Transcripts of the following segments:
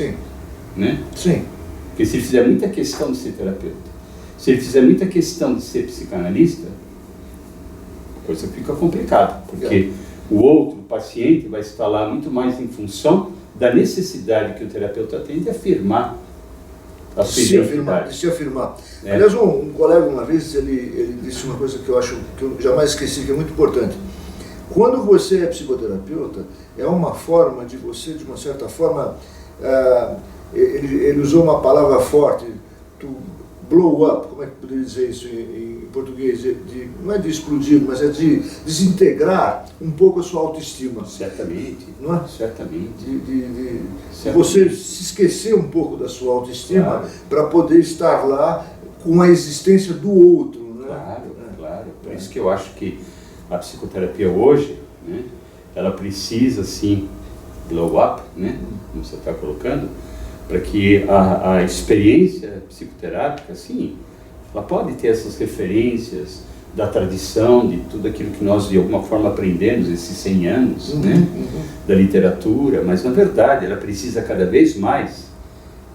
Sim. Né? Sim. Porque se ele fizer muita questão de ser terapeuta, se ele fizer muita questão de ser psicanalista, a coisa fica complicada, porque o outro, o paciente, vai estar lá muito mais em função da necessidade que o terapeuta tem de afirmar a sua identidade. Se afirmar. Aliás, um colega uma vez, ele disse uma coisa que eu acho, que eu jamais esqueci, que é muito importante. Quando você é psicoterapeuta, é uma forma de você, de uma certa forma, ele usou uma palavra forte, to blow up, como é que poderia dizer isso em português? Não é de explodir, mas é de desintegrar um pouco a sua autoestima. Certamente. Não é? Certamente. De Certamente. você se esquecer um pouco da sua autoestima, Claro. para poder estar lá com a existência do outro. Né? Claro, claro. Por isso que eu acho que a psicoterapia hoje, né, ela precisa, sim, glow up, né, como você está colocando, para que a experiência psicoterápica, sim, ela pode ter essas referências da tradição, de tudo aquilo que nós de alguma forma aprendemos esses 100 anos, né, da literatura, mas na verdade ela precisa cada vez mais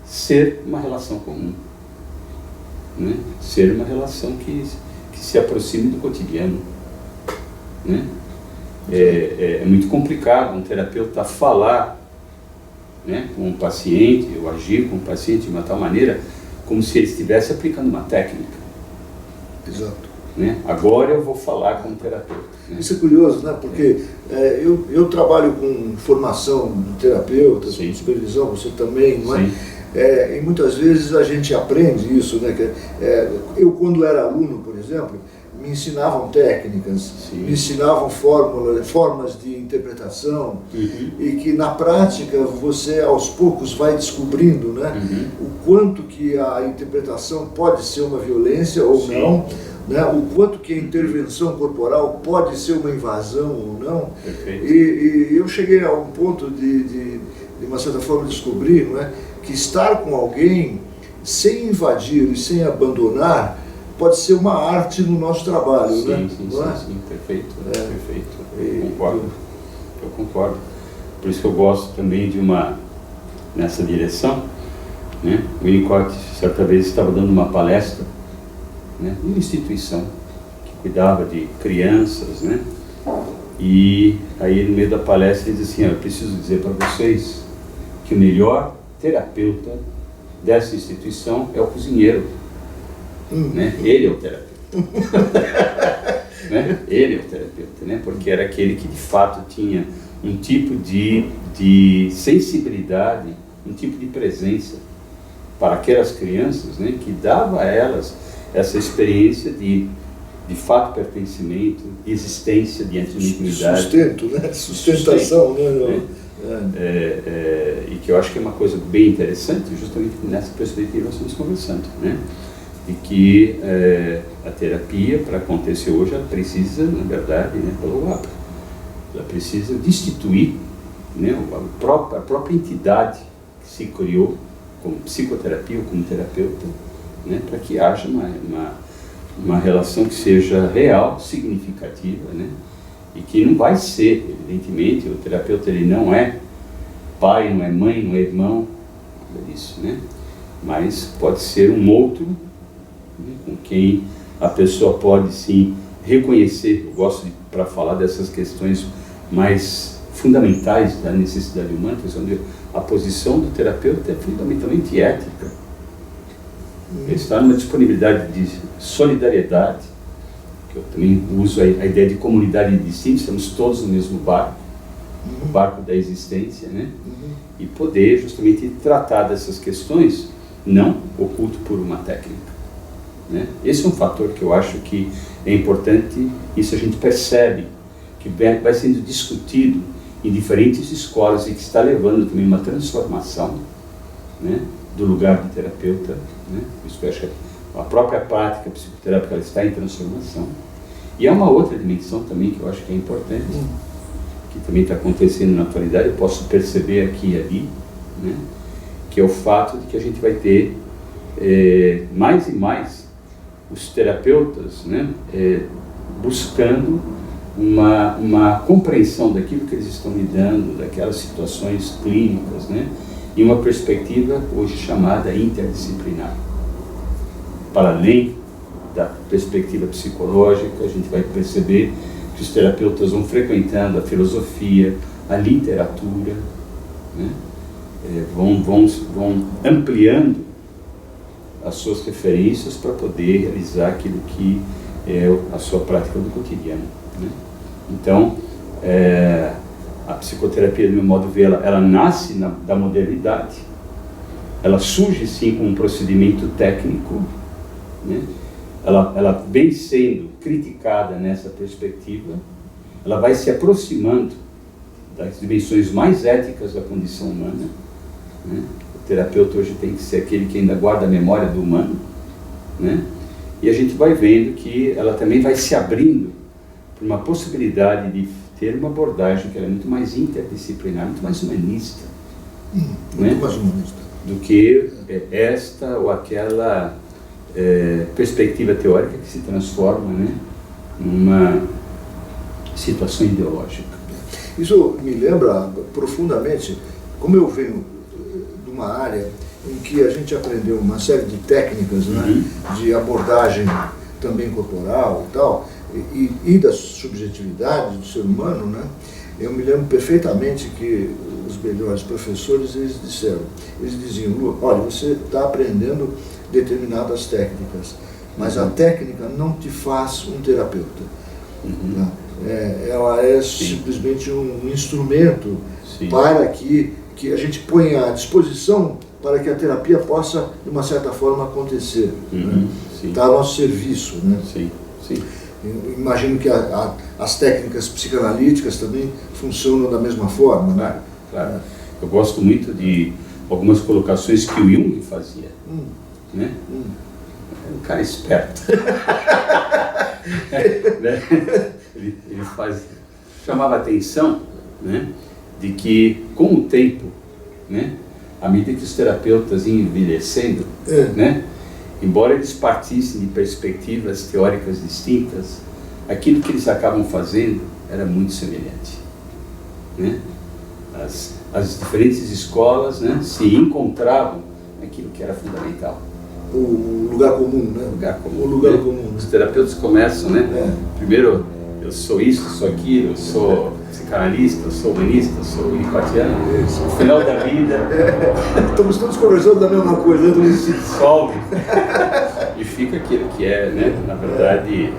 ser uma relação comum, né, ser uma relação que se aproxime do cotidiano, né. É muito complicado um terapeuta falar, né, com um paciente, ou agir com um paciente de uma tal maneira como se ele estivesse aplicando uma técnica. Exato. Né? Agora eu vou falar como terapeuta. Né? Isso é curioso, né? Porque eu trabalho com formação de terapeutas, com supervisão, você também, não é? E muitas vezes a gente aprende isso, né? Eu, quando era aluno, por exemplo, me ensinavam técnicas, me ensinavam formas de interpretação, e que na prática você aos poucos vai descobrindo, né, o quanto que a interpretação pode ser uma violência ou não, né, o quanto que a intervenção corporal pode ser uma invasão ou não. E eu cheguei a um ponto de uma certa forma descobrir, não é, que estar com alguém sem invadir e sem abandonar pode ser uma arte no nosso trabalho, né? Sim, perfeito, perfeito. Eu concordo. Por isso que eu gosto também de nessa direção, né? O Winnicott, certa vez, estava dando uma palestra, né, numa instituição que cuidava de crianças, né? E aí, no meio da palestra, ele disse assim: eu preciso dizer para vocês que o melhor terapeuta dessa instituição é o cozinheiro. Né? Ele é o terapeuta. Né? Ele é o terapeuta, né? Porque era aquele que de fato tinha um tipo de sensibilidade, um tipo de presença para aquelas crianças, né? Que dava a elas essa experiência de fato pertencimento, existência diante de uma intimidade. Sustento, né? Sustentação, né? E que eu acho que é uma coisa bem interessante, justamente nessa perspectiva que nós estamos conversando, né? E que a terapia, para acontecer hoje, ela precisa, na verdade, né, ela precisa destituir, né, a própria entidade que se criou como psicoterapia ou como terapeuta, né, para que haja uma relação que seja real, significativa, né, e que não vai ser, evidentemente, o terapeuta ele não é pai, não é mãe, não é irmão, nada disso, né, mas pode ser um outro, com quem a pessoa pode sim reconhecer. Eu gosto para falar dessas questões mais fundamentais da necessidade humana, onde a posição do terapeuta é fundamentalmente ética. Ele está numa disponibilidade de solidariedade, que eu também uso a ideia de comunidade distinta, estamos todos no mesmo barco, o barco da existência, né? E poder justamente tratar dessas questões não oculto por uma técnica. Né? Esse é um fator que eu acho que é importante. Isso a gente percebe que vai sendo discutido em diferentes escolas e que está levando também uma transformação, né, do lugar de terapeuta, né? Isso eu acho que a própria prática psicoterápica ela está em transformação. E há uma outra dimensão também que eu acho que é importante, que também está acontecendo na atualidade, eu posso perceber aqui e ali, né, que é o fato de que a gente vai ter mais e mais os terapeutas, né, buscando uma compreensão daquilo que eles estão lidando, daquelas situações clínicas, né, e uma perspectiva hoje chamada interdisciplinar. Para além da perspectiva psicológica, a gente vai perceber que os terapeutas vão frequentando a filosofia, a literatura, né? Vão ampliando as suas referências para poder realizar aquilo que é a sua prática do cotidiano, né? Então, a psicoterapia, do meu modo de ver, ela nasce da modernidade, ela surge sim com um procedimento técnico, né? Ela vem sendo criticada nessa perspectiva, ela vai se aproximando das dimensões mais éticas da condição humana, né? O terapeuta hoje tem que ser aquele que ainda guarda a memória do humano, né? E a gente vai vendo que ela também vai se abrindo para uma possibilidade de ter uma abordagem que ela é muito mais interdisciplinar, muito mais humanista, muito mais humanista do que esta ou aquela perspectiva teórica que se transforma, né, numa situação ideológica. Isso me lembra profundamente, como eu venho de uma área em que a gente aprendeu uma série de técnicas, né, de abordagem também corporal e tal, e da subjetividade do ser humano, né? Eu me lembro perfeitamente que os melhores professores, eles diziam, olha, você está aprendendo determinadas técnicas, mas a técnica não te faz um terapeuta. Né? Ela é simplesmente um instrumento para que a gente ponha à disposição para que a terapia possa, de uma certa forma, acontecer. Né? Está a nosso serviço. Né? Imagino que as técnicas psicanalíticas também funcionam da mesma forma. Né? Claro. Eu gosto muito de algumas colocações que o Jung fazia. Né? Um cara esperto. Né? Ele chamava a atenção, né, de que, com o tempo, né, à medida que os terapeutas iam envelhecendo, né, embora eles partissem de perspectivas teóricas distintas, aquilo que eles acabam fazendo era muito semelhante. Né? As diferentes escolas, né, se encontravam naquilo que era fundamental. O lugar comum, né? O lugar comum. Né? Os terapeutas começam, né? Primeiro, eu sou isso, sou aquilo, eu sou psicanalista, eu sou humanista, eu sou winnicottiano. No final da vida... Estamos todos conversando da mesma coisa. Tudo se dissolve e fica aquilo que é, né, na verdade,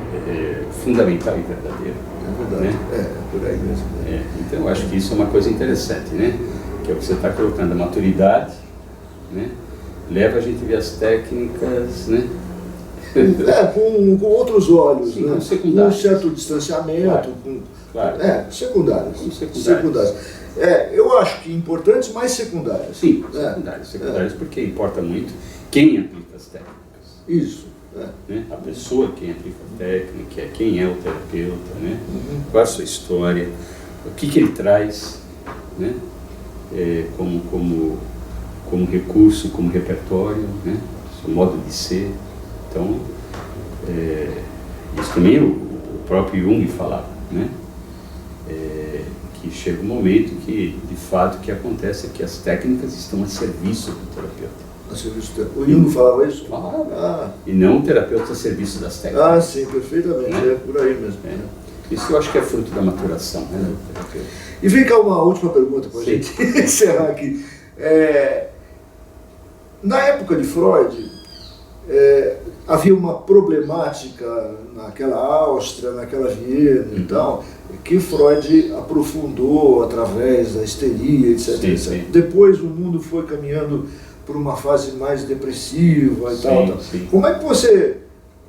fundamental e verdadeiro. É verdade, né? Por aí mesmo. Então, eu acho que isso é uma coisa interessante, né? Que é o que você está colocando, a maturidade, né? Leva a gente a ver as técnicas, né? Com outros olhos, sim, né? Com um certo distanciamento, secundários. Eu acho que importantes, mas secundários. Sim, secundários, porque importa muito quem aplica as técnicas. Isso. Né? A pessoa quem aplica a técnica, quem é o terapeuta, né? Qual a sua história, o que ele traz, né? Como recurso, como repertório, né? Seu modo de ser. Então, isso também o próprio Jung falava, né? Que chega um momento que, de fato, o que acontece é que as técnicas estão a serviço do terapeuta. A serviço do terapeuta. O Jung falava isso? Falava. E não o terapeuta a serviço das técnicas. Sim, perfeitamente. Né? É por aí mesmo. Isso eu acho que é fruto da maturação. Né? E vem cá uma última pergunta para a gente encerrar aqui. Na época de Freud, havia uma problemática naquela Áustria, naquela Viena e tal, que Freud aprofundou através da histeria, etc. Sim. Depois o mundo foi caminhando para uma fase mais depressiva e tal. Como é que você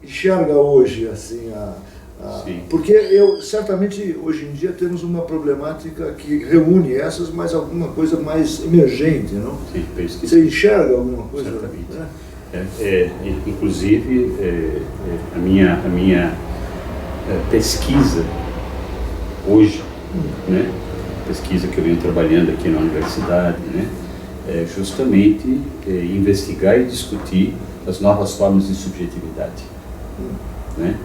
enxerga hoje assim porque certamente hoje em dia temos uma problemática que reúne essas, mas alguma coisa mais emergente, não? Sim, penso que você enxerga alguma coisa? Certamente. Inclusive, a minha pesquisa hoje, né, pesquisa que eu venho trabalhando aqui na universidade, né, é justamente investigar e discutir as novas formas de subjetividade. Né?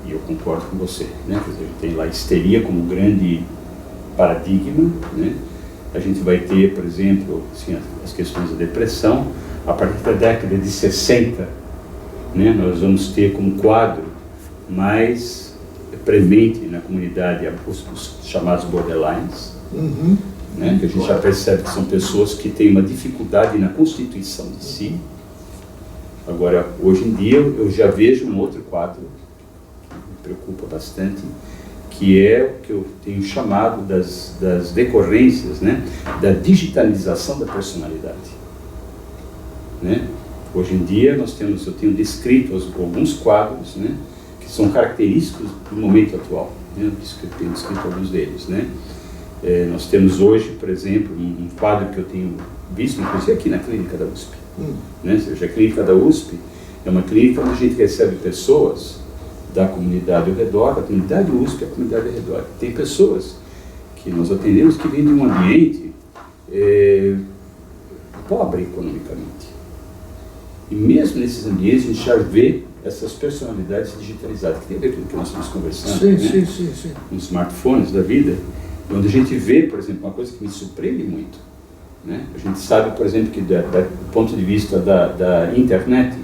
E eu concordo com você, né? Quer dizer, tem lá a histeria como grande paradigma, né? A gente vai ter, por exemplo, assim, as questões da depressão. A partir da década de 60, né, nós vamos ter como quadro mais premente na comunidade os chamados borderlines, né, que a gente já percebe que são pessoas que têm uma dificuldade na constituição de si. Agora, hoje em dia, eu já vejo um outro quadro que me preocupa bastante, que é o que eu tenho chamado das decorrências, né, da digitalização da personalidade. Né? Hoje em dia eu tenho descrito alguns quadros, né, que são característicos do momento atual, né? Eu tenho descrito alguns deles, né? Nós temos hoje, por exemplo, um quadro que eu tenho visto, inclusive aqui na clínica da USP. Né? Ou seja, a clínica da USP é uma clínica onde a gente recebe pessoas da comunidade ao redor, da comunidade USP e a comunidade ao redor. Tem pessoas que nós atendemos que vêm de um ambiente pobre economicamente. E mesmo nesses ambientes a gente já vê essas personalidades digitalizadas, que tem a ver com o que nós estamos conversando, sim. Com os smartphones da vida, onde a gente vê, por exemplo, uma coisa que me surpreende muito, né? A gente sabe, por exemplo, que do ponto de vista da internet,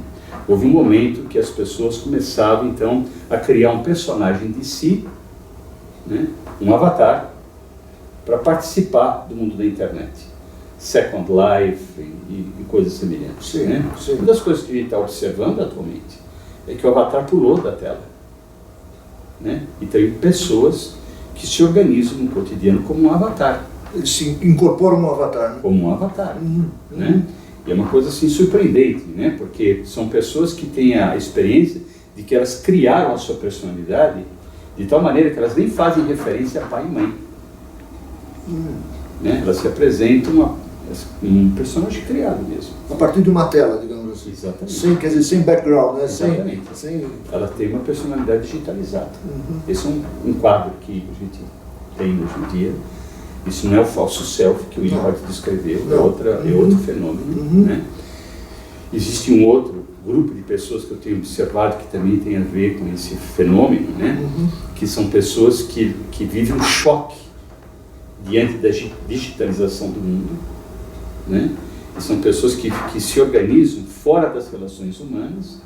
houve um momento que as pessoas começavam, então, a criar um personagem de si, né? Um avatar, para participar do mundo da internet. Second Life e coisas semelhantes. Né? Uma das coisas que a gente está observando atualmente é que o avatar pulou da tela. Né? E tem pessoas que se organizam no cotidiano como um avatar. Eles se incorporam no avatar. Né? Como um avatar. Né? E é uma coisa assim surpreendente, né? Porque são pessoas que têm a experiência de que elas criaram a sua personalidade de tal maneira que elas nem fazem referência a pai e mãe. Né? Elas se apresentam um personagem criado mesmo. A partir de uma tela, digamos assim. Exatamente. Quer dizer, sem background, né? Exatamente. Ela tem uma personalidade digitalizada. Esse é um quadro que a gente tem hoje em dia. Isso não é o falso self que o Jung descreveu, é outro fenômeno. Né? Existe um outro grupo de pessoas que eu tenho observado que também tem a ver com esse fenômeno, né? Que são pessoas que vivem um choque diante da digitalização do mundo, né? E são pessoas que se organizam fora das relações humanas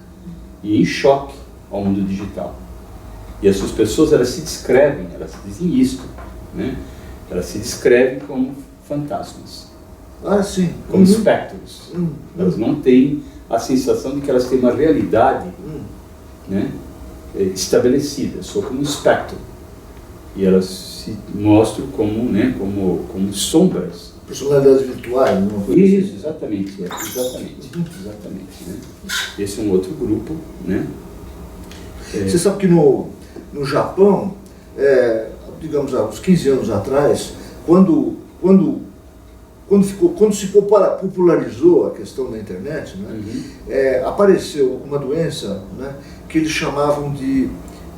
e em choque ao mundo digital. E essas pessoas, elas se descrevem, elas dizem isto, né? Elas se descrevem como fantasmas, como espectros. Elas não têm a sensação de que elas têm uma realidade, né, estabelecida, só como um espectro. E elas se mostram como, né, como sombras. Personalidades virtuais, não foi isso? Exatamente. Né? Esse é um outro grupo, né? Você sabe que no Japão, digamos, há uns 15 anos atrás, quando se popularizou a questão da internet, né, apareceu uma doença, né, que eles chamavam de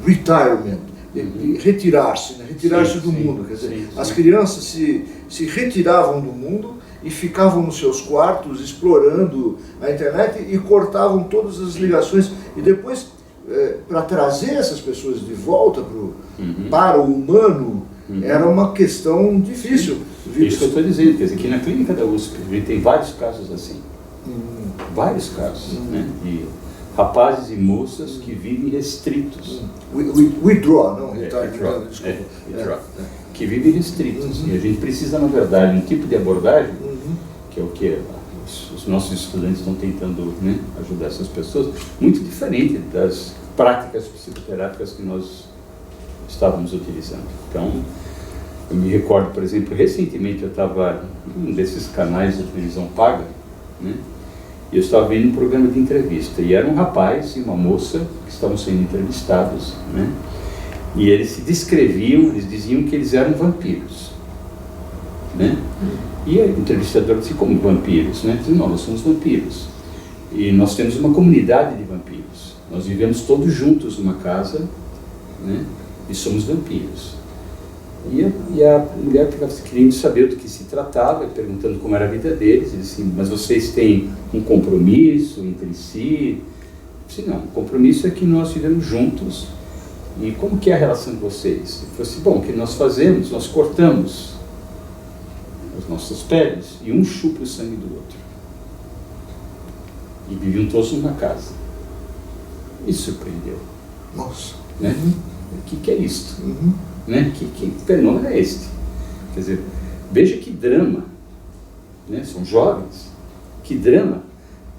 retirement, de retirar-se do mundo. Quer dizer, as crianças se retiravam do mundo e ficavam nos seus quartos explorando a internet e cortavam todas as ligações. E depois, para trazer essas pessoas de volta para o humano, era uma questão difícil. Isso que eu estou dizendo, quer dizer, aqui na clínica da USP a gente tem vários casos assim. Vários casos, né? De rapazes e moças que vivem restritos. Withdraw, não? Withdraw. Que vivem restritos. E a gente precisa, na verdade, um tipo de abordagem, que é o que os nossos estudantes estão tentando, né, ajudar essas pessoas, muito diferente das práticas psicoterápicas que nós estávamos utilizando. Então, eu me recordo, por exemplo, recentemente eu estava em um desses canais de televisão paga, né? E eu estava vendo um programa de entrevista, e era um rapaz e uma moça que estavam sendo entrevistados, né? E eles se descreviam, eles diziam que eles eram vampiros, né? E a entrevistadora disse, como vampiros, né? Disse, não, nós somos vampiros, e nós temos uma comunidade de vampiros, nós vivemos todos juntos numa casa, né? E somos vampiros. E a mulher ficava querendo saber do que se tratava, perguntando como era a vida deles. Ele disse, mas vocês têm um compromisso entre si? Eu disse, não, o compromisso é que nós vivemos juntos. E como que é a relação de vocês? Ele falou assim, bom, o que nós fazemos? Nós cortamos nossas peles e um chupa o sangue do outro. E viviam todos numa casa. Me surpreendeu. Nossa. Né? O que é isto? Né? Que fenômeno é este? Quer dizer, veja que drama, né? São jovens, que drama.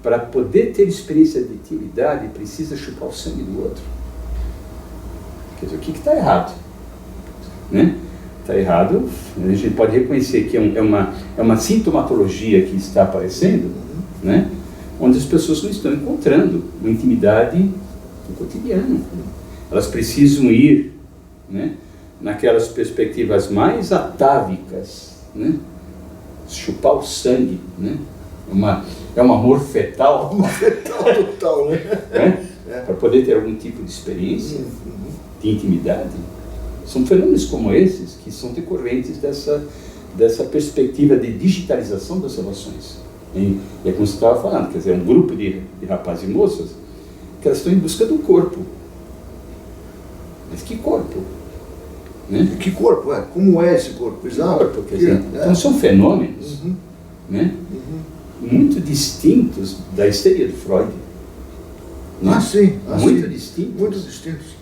Para poder ter experiência de intimidade, precisa chupar o sangue do outro. Quer dizer, o que está errado? Né? Está errado, a gente pode reconhecer que é uma sintomatologia que está aparecendo, né? Onde as pessoas não estão encontrando uma intimidade no cotidiano. Elas precisam ir, né, naquelas perspectivas mais atávicas, né? Chupar o sangue, né? É um amor fetal. Amor fetal total, né? Para poder ter algum tipo de experiência de intimidade. São fenômenos como esses que são decorrentes dessa perspectiva de digitalização das relações. E é como você estava falando, quer dizer, um grupo de rapazes e moças que elas estão em busca do corpo. Mas que corpo? Né? Que corpo? Como é esse corpo? Exato. Corpo, quer dizer, então são fenômenos, né? Muito distintos da histeria de Freud. Né? Sim. Muito distintos. Muito distintos.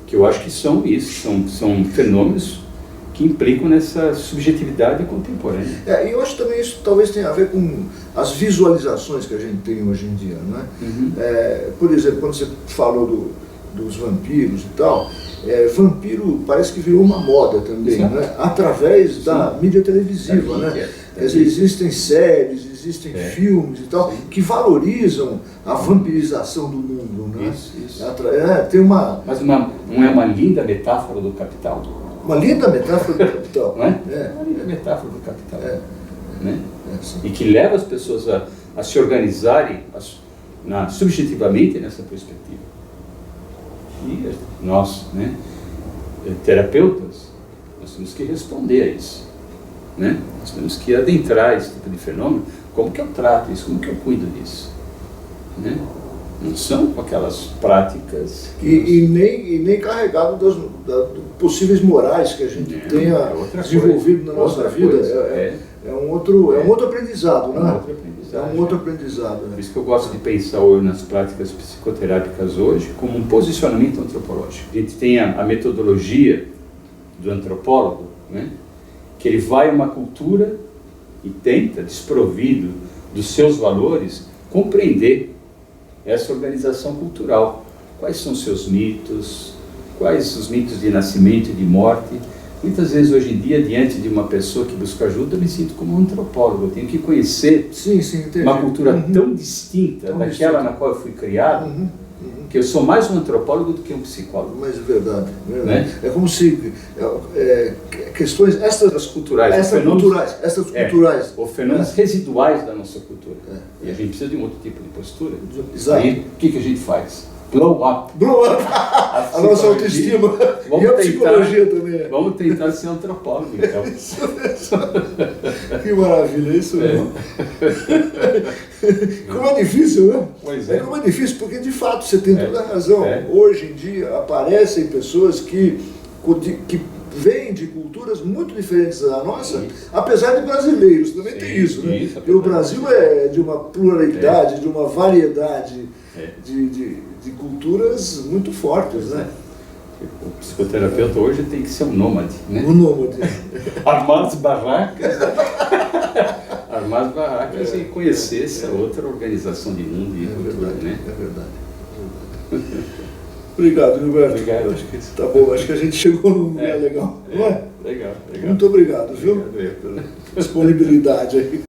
Que eu acho que são isso, são fenômenos que implicam nessa subjetividade contemporânea. E eu acho também isso talvez tenha a ver com as visualizações que a gente tem hoje em dia, não é? Por exemplo, quando você falou dos vampiros e tal, vampiro parece que virou uma moda também, né? Através da mídia televisiva, né? Quer dizer, existem séries, existem filmes e tal, que valorizam a vampirização do mundo, né? Isso. Tem uma... Mas não é uma linda metáfora do capital? Uma linda metáfora do capital. Não é? Uma linda metáfora do capital. Né? E que leva as pessoas a se organizarem subjetivamente nessa perspectiva. E nós, né, terapeutas, nós temos que responder a isso. Né? Nós temos que adentrar esse tipo de fenômeno. Como que eu trato isso? Como que eu cuido disso? Né? Não são com aquelas práticas... E nem carregado das possíveis morais que a gente tenha desenvolvido na nossa vida. É um outro aprendizado, né? É um outro aprendizado. Por isso que eu gosto de pensar hoje nas práticas psicoterápicas hoje como um posicionamento antropológico. A gente tem a metodologia do antropólogo, né? Que ele vai a uma cultura e tenta, desprovido dos seus valores, compreender essa organização cultural. Quais são os seus mitos, quais os mitos de nascimento e de morte. Muitas vezes hoje em dia, diante de uma pessoa que busca ajuda, eu me sinto como um antropólogo. Eu tenho que conhecer uma cultura tão distinta daquela na qual eu fui criado, que eu sou mais um antropólogo do que um psicólogo. Mas é verdade. Né? É como se questões estas culturais, ou fenômenos residuais da nossa cultura. E a gente precisa de um outro tipo de postura. Exato. Aí, o que a gente faz? Blow up. A nossa autoestima. E a psicologia também. Vamos tentar ser antropólogo, então. Que maravilha, isso mesmo. Como é difícil, né? Pois é. Como é difícil, porque de fato você tem toda a razão. Hoje em dia aparecem pessoas que vêm de culturas muito diferentes da nossa, apesar de brasileiros, também tem isso, né? E o Brasil é de uma pluralidade, de uma variedade de culturas muito fortes, né? O psicoterapeuta hoje tem que ser um nômade, né? Um nômade. Armar as barracas, e conhecer essa outra organização de mundo e cultura, né? É verdade. Obrigado, Gilberto. Obrigado. Acho que tá bom, acho que a gente chegou num lugar legal. Não é? Legal. Muito obrigado, viu? Obrigado. Pela disponibilidade aí.